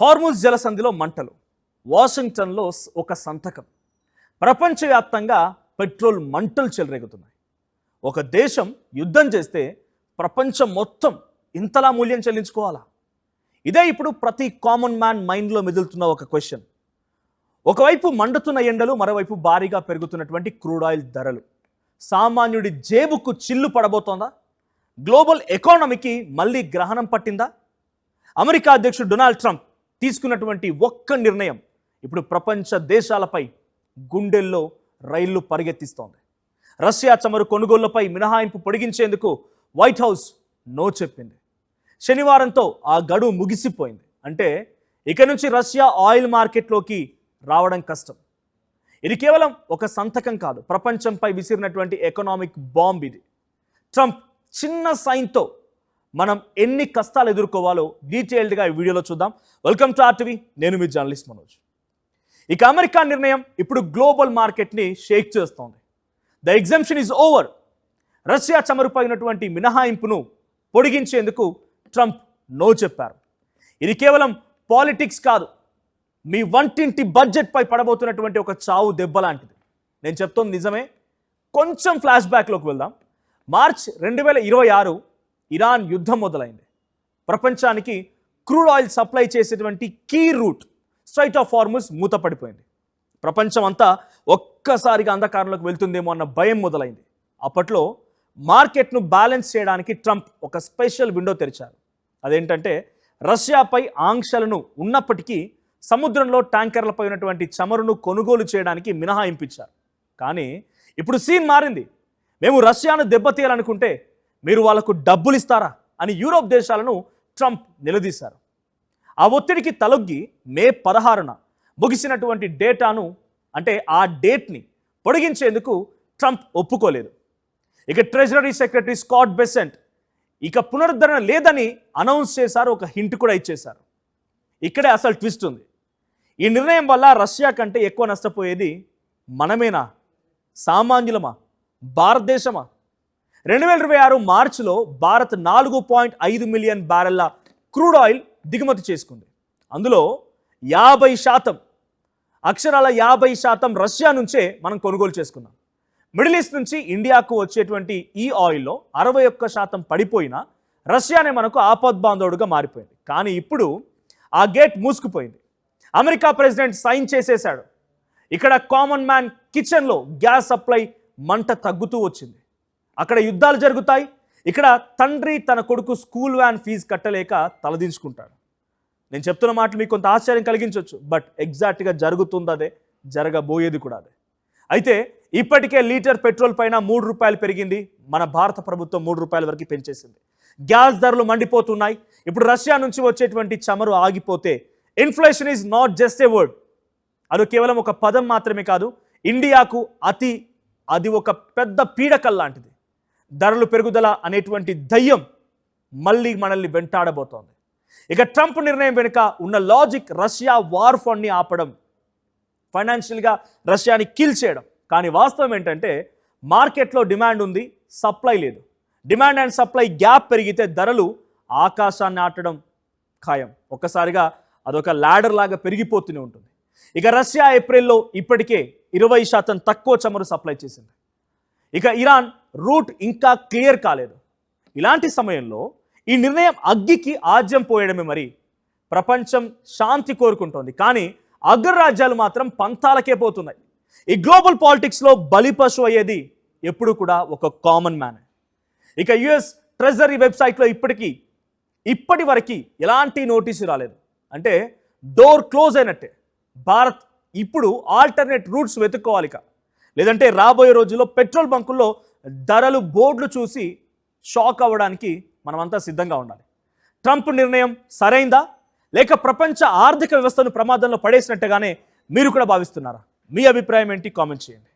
Hormuz జలసంధిలో మంటలు, వాషింగ్టన్లో ఒక సంతకం, ప్రపంచవ్యాప్తంగా పెట్రోల్ మంటలు చెలరేగుతున్నాయి. ఒక దేశం యుద్ధం చేస్తే ప్రపంచం మొత్తం ఇంతలా మూల్యం చెల్లించుకోవాలా? ఇదే ఇప్పుడు ప్రతి కామన్ మ్యాన్ మైండ్లో మెదులుతున్న ఒక క్వశ్చన్. ఒకవైపు మండుతున్న ఎండలు, మరోవైపు భారీగా పెరుగుతున్నటువంటి క్రూడ్ ఆయిల్ ధరలు. సామాన్యుడి జేబుకు చిల్లు పడబోతోందా? గ్లోబల్ ఎకానమీకి మళ్ళీ గ్రహణం పట్టిందా? అమెరికా అధ్యక్షుడు డొనాల్డ్ ట్రంప్ తీసుకున్నటువంటి ఒక్క నిర్ణయం ఇప్పుడు ప్రపంచ దేశాలపై గుండెల్లో రైళ్లు పరిగెత్తిస్తోంది. రష్యా చమురు కొనుగోళ్లపై మినహాయింపు పొడిగించేందుకు వైట్ హౌస్ నో చెప్పింది. శనివారంతో ఆ గడువు ముగిసిపోయింది. అంటే ఇక నుంచి రష్యా ఆయిల్ మార్కెట్లోకి రావడం కష్టం. ఇది కేవలం ఒక సంతకం కాదు, ప్రపంచంపై విసిరినటువంటి ఎకనామిక్ బాంబ్ ఇది. ట్రంప్ చిన్న సైన్తో మనం ఎన్ని కష్టాలు ఎదుర్కోవాలో డీటెయిల్డ్గా ఈ వీడియోలో చూద్దాం. వెల్కమ్ టు ఆర్టీవీ, నేను మీ జర్నలిస్ట్ మనోజ్. ఇక అమెరికా నిర్ణయం ఇప్పుడు గ్లోబల్ మార్కెట్ని షేక్ చేస్తోంది. The exemption is over. Russia చమురుపై ఉన్నటువంటి మినహాయింపును పొడిగించేందుకు ట్రంప్ నో చెప్పారు. ఇది కేవలం పాలిటిక్స్ కాదు, మీ వంటింటి బడ్జెట్పై పడబోతున్నటువంటి ఒక చావు దెబ్బ లాంటిది. నేను చెప్తోంది నిజమే. కొంచెం ఫ్లాష్ బ్యాక్లోకి వెళ్దాం. మార్చ్ 2026 ఇరాన్ యుద్ధం మొదలైంది. ప్రపంచానికి క్రూడ్ ఆయిల్ సప్లై చేసేటువంటి key route strait of Hormuz మూతపడిపోయింది. ప్రపంచం అంతా ఒక్కసారిగా అంధకారంలోకి వెళ్తుందేమో అన్న భయం మొదలైంది. అప్పట్లో మార్కెట్ను బ్యాలెన్స్ చేయడానికి ట్రంప్ ఒక స్పెషల్ విండో తెరిచారు. అదేంటంటే, రష్యాపై ఆంక్షలను ఉన్నప్పటికీ సముద్రంలో ట్యాంకర్లపై ఉన్నటువంటి చమురును కొనుగోలు చేయడానికి మినహాయింపించారు. కానీ ఇప్పుడు సీన్ మారింది. మేము రష్యాను దెబ్బతీయాలనుకుంటే మీరు వాళ్లకు డబ్బులు ఇస్తారా అని యూరోప్ దేశాలను ట్రంప్ నిలదీశారు. ఆ ఒత్తిడికి తలొగ్గి మే 16న ముగిసినటువంటి డేటాను, అంటే ఆ డేట్ని పొడిగించేందుకు ట్రంప్ ఒప్పుకోలేదు. ఇక ట్రెజరీ సెక్రటరీ స్కాట్ బెసెంట్ ఇక పునరుద్ధరణ లేదని అనౌన్స్ చేశారు. ఒక హింట్ కూడా ఇచ్చేశారు. ఇక్కడే అసలు ట్విస్ట్ ఉంది. ఈ నిర్ణయం వల్ల రష్యా కంటే ఎక్కువ నష్టపోయేది మనమేనా? సామాన్యులమా? భారతదేశమా? 2026 మార్చిలో భారత్ 4.5 మిలియన్ బ్యారెళ్ల క్రూడ్ ఆయిల్ దిగుమతి చేసుకుంది. అందులో 50%, అక్షరాల 50% రష్యా నుంచే మనం కొనుగోలు చేసుకున్నాం. మిడిల్ ఈస్ట్ నుంచి ఇండియాకు వచ్చేటువంటి ఈ ఆయిల్లో 61% పడిపోయినా రష్యానే మనకు ఆపద్బాంధవుడుగా మారిపోయింది. కానీ ఇప్పుడు ఆ గేట్ మూసుకుపోయింది. అమెరికా ప్రెసిడెంట్ సైన్ చేసేశాడు. ఇక్కడ కామన్ మ్యాన్ కిచెన్లో గ్యాస్ సప్లై మంట తగ్గుతూ వచ్చింది. అక్కడ యుద్ధాలు జరుగుతాయి. ఇక్కడ తండ్రి తన కొడుకు స్కూల్ వ్యాన్ ఫీజు కట్టలేక తలదించుకుంటాడు. నేను చెప్తున్న మాటలు మీకు కొంత ఆశ్చర్యం కలిగించవచ్చు, బట్ ఎగ్జాక్ట్గా జరుగుతుంది అదే, జరగబోయేది కూడా అదే. అయితే ఇప్పటికే లీటర్ పెట్రోల్ పైన 3 రూపాయలు పెరిగింది. మన భారత ప్రభుత్వం 3 రూపాయల వరకు పెంచేసింది. గ్యాస్ ధరలు మండిపోతున్నాయి. ఇప్పుడు రష్యా నుంచి వచ్చేటువంటి చమురు ఆగిపోతే inflation is not just a word, అది కేవలం ఒక పదం మాత్రమే కాదు, ఇండియాకు అది ఒక పెద్ద పీడకల్ లాంటిది. ధరలు పెరుగుదల అనేటువంటి దయ్యం మళ్ళీ మనల్ని వెంటాడబోతోంది. ఇక ట్రంప్ నిర్ణయం వెనుక ఉన్న లాజిక్ రష్యా వార్ ఫండ్ని ఆపడం, ఫైనాన్షియల్గా రష్యాని కిల్ చేయడం. కానీ వాస్తవం ఏంటంటే, మార్కెట్లో డిమాండ్ ఉంది, సప్లై లేదు. డిమాండ్ అండ్ సప్లై గ్యాప్ పెరిగితే ధరలు ఆకాశాన్ని ఆటడం ఖాయం. ఒక్కసారిగా అదొక ల్యాడర్ లాగా పెరిగిపోతూనే ఉంటుంది. ఇక రష్యా ఏప్రిల్లో ఇప్పటికే 20% తక్కువ చమురు సప్లై చేసింది. ఇక ఇరాన్ రూట్ ఇంకా క్లియర్ కాలేదు. ఇలాంటి సమయంలో ఈ నిర్ణయం అగ్గికి ఆజ్యం పోయడమే. మరి ప్రపంచం శాంతి కోరుకుంటోంది, కానీ అగ్రరాజ్యాలు మాత్రం పంతాలకే పోతున్నాయి. ఈ గ్లోబల్ పాలిటిక్స్లో బలిపశు అయ్యేది ఎప్పుడు కూడా ఒక కామన్ మ్యాన్. ఇక యుఎస్ ట్రెజరీ వెబ్సైట్లో ఇప్పటి వరకు ఎలాంటి నోటీసు రాలేదు. అంటే డోర్ క్లోజ్ అయినట్టే. భారత్ ఇప్పుడు ఆల్టర్నేట్ రూట్స్ వెతుక్కోవాలి. లేదంటే రాబోయే రోజుల్లో పెట్రోల్ బంకుల్లో ధరలు బోర్డులు చూసి షాక్ అవ్వడానికి మనమంతా సిద్ధంగా ఉండాలి. ట్రంప్ నిర్ణయం సరైందా, లేక ప్రపంచ ఆర్థిక వ్యవస్థను ప్రమాదంలో పడేసినట్టుగానే మీరు కూడా భావిస్తున్నారా? మీ అభిప్రాయం ఏంటి? కామెంట్ చేయండి.